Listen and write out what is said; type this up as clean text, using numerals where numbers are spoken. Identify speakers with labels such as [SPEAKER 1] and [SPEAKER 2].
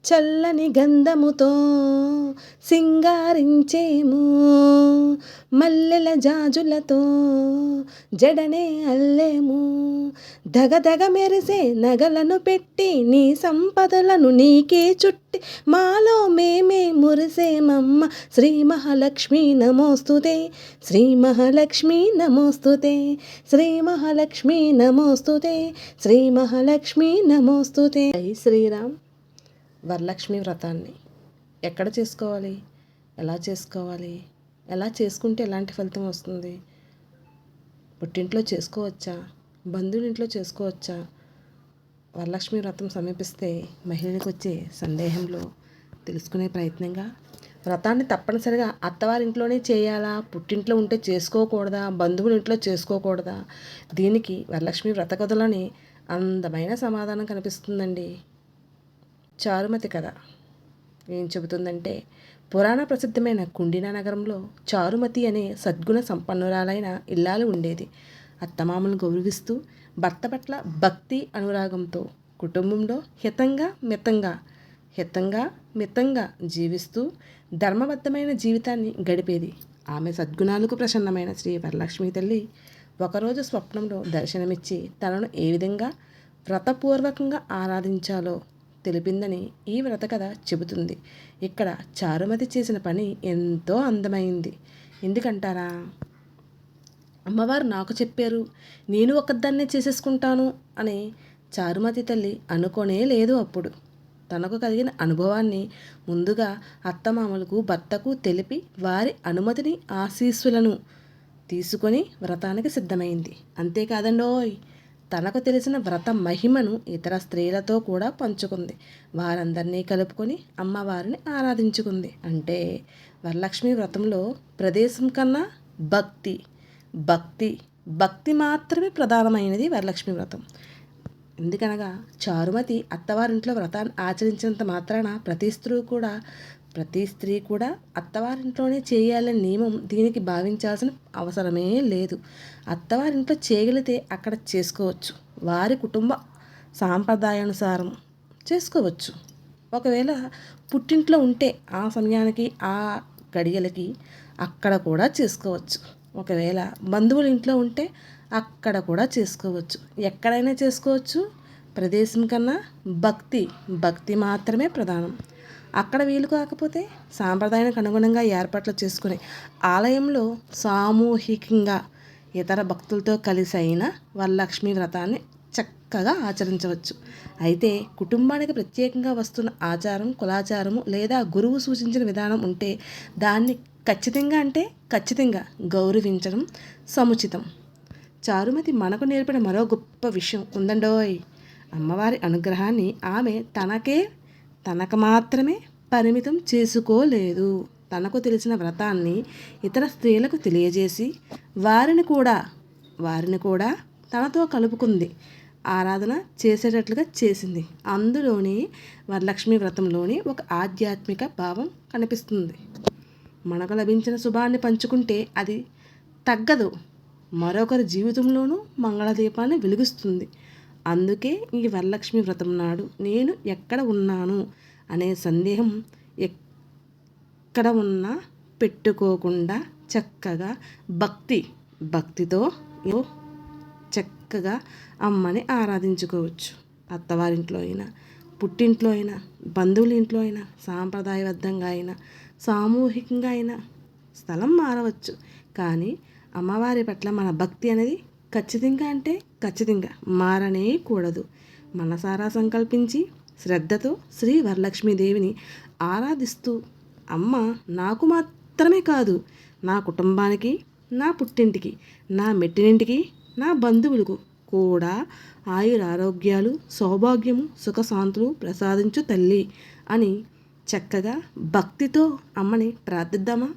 [SPEAKER 1] చల్లని గంధముతో సింగారించేము, మల్లెల జాజులతో జడనే అల్లేము, దగదగ మెరిసే నగలను పెట్టి నీ సంపదలను నీకే చుట్టి మాలో మేమే మురిసేమమ్మ. శ్రీ మహాలక్ష్మి నమోస్తుతే, శ్రీ మహాలక్ష్మి నమోస్తుతే, శ్రీ మహాలక్ష్మి నమోస్తుతే, శ్రీ మహాలక్ష్మి నమోస్తుతే. జై శ్రీరామ్. వరలక్ష్మి వ్రతాన్ని ఎక్కడ చేసుకోవాలి, ఎలా చేసుకోవాలి, ఎలా చేసుకుంటే ఎలాంటి ఫలితం వస్తుంది, పుట్టింట్లో చేసుకోవచ్చా, బంధువులింట్లో చేసుకోవచ్చా, వరలక్ష్మి వ్రతం సమీపిస్తే మహిళలకు వచ్చే సందేహంలో తెలుసుకునే ప్రయత్నంగా, వ్రతాన్ని తప్పనిసరిగా అత్తవారింట్లోనే చేయాలా, పుట్టింట్లో ఉంటే చేసుకోకూడదా, బంధువుల ఇంట్లో చేసుకోకూడదా, దీనికి వరలక్ష్మి వ్రత కథలోని అందమైన సమాధానం కనిపిస్తుందండి. చారుమతి కథ ఏం చెబుతుందంటే, పురాణ ప్రసిద్ధమైన కుండినా నగరంలో చారుమతి అనే సద్గుణ సంపన్నురాలైన ఇల్లాలు ఉండేది. అత్తమామలను గౌరవిస్తూ భర్త పట్ల భక్తి అనురాగంతో కుటుంబంలో హితంగా జీవిస్తూ ధర్మబద్ధమైన జీవితాన్ని గడిపేది. ఆమె సద్గుణాలకు ప్రసన్నమైన శ్రీ వరలక్ష్మి తల్లి ఒకరోజు స్వప్నంలో దర్శనమిచ్చి తనను ఏ విధంగా వ్రతపూర్వకంగా ఆరాధించాలో తెలిపిందని ఈ వ్రత కథ చెబుతుంది. ఇక్కడ చారుమతి చేసిన పని ఎంతో అందమైంది. ఎందుకంటారా, అమ్మవారు నాకు చెప్పారు, నేను ఒకదాన్నే చేసేసుకుంటాను అని చారుమతి తల్లి అనుకోనే లేదు. అప్పుడు తనకు కలిగిన అనుభవాన్ని ముందుగా అత్తమామలకు భర్తకు తెలిపి వారి అనుమతిని ఆశీస్సులను తీసుకొని వ్రతానికి సిద్ధమైంది. అంతేకాదండోయ్, తనకు తెలిసిన వ్రత మహిమను ఇతర స్త్రీలతో కూడా పంచుకుంది. వారందరినీ కలుపుకొని అమ్మవారిని ఆరాధించుకుంది. అంటే వరలక్ష్మి వ్రతంలో ప్రదేశం కన్నా భక్తి మాత్రమే ప్రధానమైనది వరలక్ష్మి వ్రతం. ఎందుకనగా చారుమతి అత్తవారింట్లో వ్రతాన్ని ఆచరించినంత మాత్రాన ప్రతి స్త్రీ కూడా అత్తవారింట్లోనే చేయాలనే నియమం దీనికి భావించాల్సిన అవసరమే లేదు. అత్తవారింట్లో చేయగలిగితే అక్కడ చేసుకోవచ్చు, వారి కుటుంబ సాంప్రదాయానుసారం చేసుకోవచ్చు. ఒకవేళ పుట్టింట్లో ఉంటే ఆ సమయానికి ఆ గడియలకి అక్కడ కూడా చేసుకోవచ్చు. ఒకవేళ బంధువుల ఇంట్లో ఉంటే అక్కడ కూడా చేసుకోవచ్చు. ఎక్కడైనా చేసుకోవచ్చు. ప్రదేశం కన్నా భక్తి మాత్రమే ప్రధానం. అక్కడ వీలు కాకపోతే సాంప్రదాయానికి అనుగుణంగా ఏర్పాట్లు చేసుకుని ఆలయంలో సామూహికంగా ఇతర భక్తులతో కలిసి అయిన వరలక్ష్మి వ్రతాన్ని చక్కగా ఆచరించవచ్చు. అయితే కుటుంబానికి ప్రత్యేకంగా వస్తున్న ఆచారం, కులాచారము లేదా గురువు సూచించిన విధానం ఉంటే దాన్ని ఖచ్చితంగా గౌరవించడం సముచితం. చారుమతి మనకు నేర్పిన మరో గొప్ప విషయం ఉందండోయ్. అమ్మవారి అనుగ్రహాన్ని ఆమె తనకు మాత్రమే పరిమితం చేసుకోలేదు. తనకు తెలిసిన వ్రతాన్ని ఇతర స్త్రీలకు తెలియజేసి వారిని కూడా తనతో కలుపుకుంది, ఆరాధన చేసేటట్లుగా చేసింది. అందులోని వరలక్ష్మి వ్రతంలోని ఒక ఆధ్యాత్మిక భావం కనిపిస్తుంది. మనకు లభించిన శుభాన్ని పంచుకుంటే అది తగ్గదు, మరొకరి జీవితంలోనూ మంగళదీపాన్ని వెలిగిస్తుంది. అందుకే ఈ వరలక్ష్మి వ్రతం నాడు నేను ఎక్కడ ఉన్నాను అనే సందేహం ఎక్కడ ఉన్నా పెట్టుకోకుండా చక్కగా భక్తితో చక్కగా అమ్మని ఆరాధించుకోవచ్చు. అత్తవారింట్లో అయినా, పుట్టింట్లో అయినా, బంధువుల ఇంట్లో అయినా, సాంప్రదాయబద్ధంగా అయినా, సామూహికంగా అయినా స్థలం మారవచ్చు. కానీ అమ్మవారి పట్ల మన భక్తి అనేది ఖచ్చితంగా మారనే కూడదు. మనసారా సంకల్పించి శ్రద్ధతో శ్రీ వరలక్ష్మీదేవిని ఆరాధిస్తూ, అమ్మ నాకు మాత్రమే కాదు, నా కుటుంబానికి, నా పుట్టింటికి, నా మెట్టినింటికి, నా బంధువులకు కూడా ఆయురారోగ్యాలు, సౌభాగ్యము, సుఖశాంతులు ప్రసాదించు తల్లి అని చక్కగా భక్తితో అమ్మని ప్రార్థిద్దామా?